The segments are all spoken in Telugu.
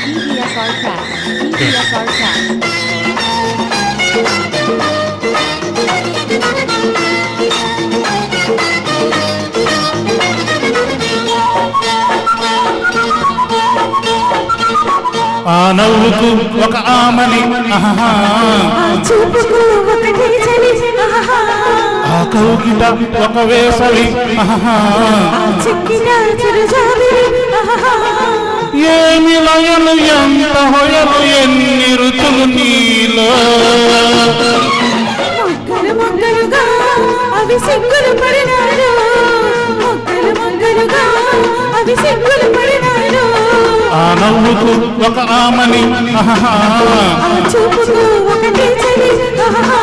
EDFR track. EDFR track. ఆ నవ్వుకు ఒక ఆమని ఆహా, ఆ చూపుకు ఒకటే చలి ఆహా, ఆ కౌగిట ఒక వేసవి ఆహా, ఆ చిక్కిన చిరుజాబిలి ఆహా, ఏమి లయలు ఎంత హొయలు ఎన్ని రుచులు నీలో మొగ్గలు మొగ్గలుగా అవి సిగ్గులు పడినాడు, మొగ్గలు మొగ్గలుగా అవి సిగ్గులు పడినాడు. ఆ నవ్వుకు ఒక ఆమని ఆహా, ఆ చూపుకు ఒకటే చలి ఆహా,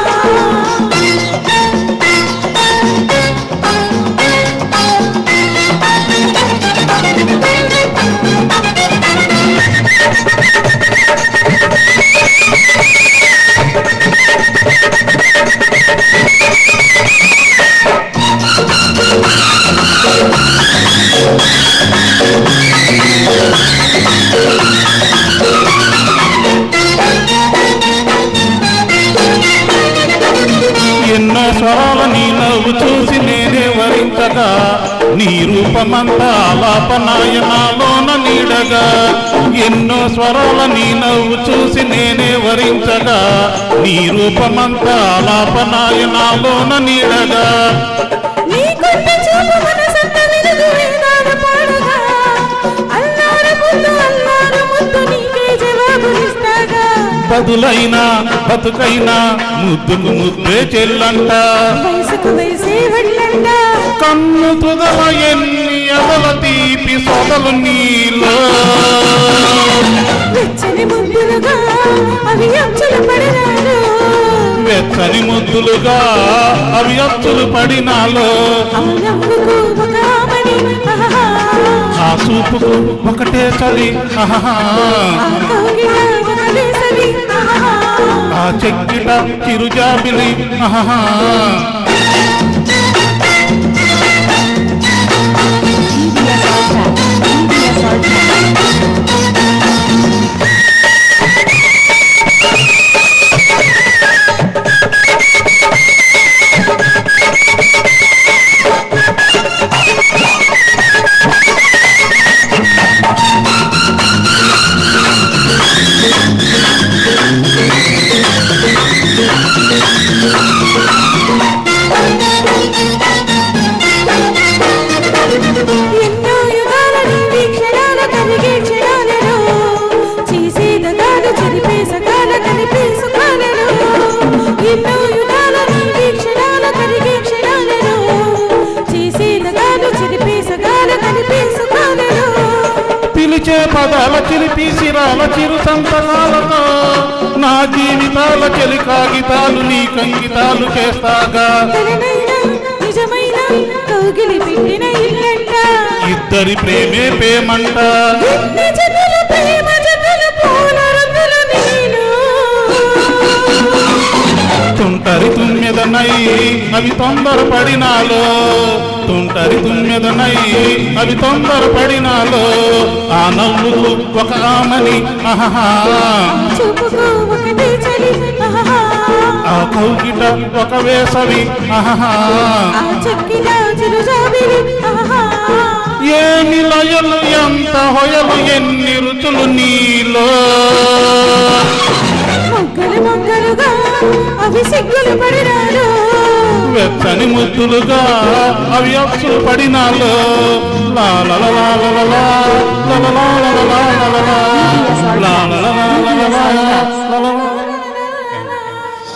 ఎన్నో స్వరాల నీ నవ్వు చూసి నేనే వరించగా నీ రూపమంతా ఆలాపనాయనాలోన నీడగా. ఎన్నో స్వరాల నీ నవ్వు చూసి నేనే వరించగా నీ రూపమంతా ఆలాపనాయనాలోన నీడగా. నీ కొంటె చూపు మనసంత వెలుగు వేదాలు పాడగా, అల్లారు ముద్దు నీకే జవాబులిస్తాగా. బదులైనా బతుకైనా ముద్దుకు ముద్దే చెల్లంట, వయసుకు వయసే వడ్లంట, కన్ను తుదల ఎన్ని ఎదల తీపి సొదలు నీలో. వెచ్చని ముద్దులుగా అవి అచ్చులు పడినాడు, వెచ్చని ముద్దులుగా అవి అచ్చులు పడినాలో. ఆ నవ్వుకు ఒక ఆమని ఆహా, ఆ చూపుకు ఒకటే చలి ఆహా, ఆ కౌగిట ఒక వేసవి ఆహా, ఆ చెక్కిట చిరుజాబిలి ఆహా. EDFR track. EDFR track. ఎన్నో యుగాల నీ క్షణాల కలిగే క్షణాలలో, చేసేద కాదు చెరిపే సకాల కలిపే సుఖాలలో. ఎన్నో యుగాల నీ క్షణాల కలిగే క్షణాలలో, చేసేద కాదు చెరిపే సకాల కలిపే సుఖాలలో. పిలిచే పదాల చిలిపి సిరాల చిరు సంతకాలతో నా జీవితాల చెలి కాగితాలు నీ కంకితాలు చేస్తాగా. తననైనా నిజమైన కౌగిలి పెట్టిన ఇల్లంట, ఇద్దరి ప్రేమే ప్రేమంట, ఎన్ని జతల ప్రేమ జతల పూల రంగుల నేను. తుంటరి తుమ్మెదనై అవి తొందరపడినాలో, తుంటరి తుమ్మెదనై అవి తొందరపడినాలో. ఆ నవ్వుకు ఒక ఆమని ఆహా, చూపుకు ఒకటే చలి ఆహా, ఆ కౌగిట ఒక వేసవి ఆహా. ఆ చెక్కిన చిరుజాబిలి ఆహా, ఏమి లయలు ఎంత హొయలు ఎన్ని రుచులు నీలో. మొగ్గలు మొగ్గలుగా అవి సిగ్గులు పడినాడు, వెచ్చని ముద్దులుగా అవి అచ్చులు పడినాలో. లా లా లా లా లా లా లా లా లా లా లా లా లా.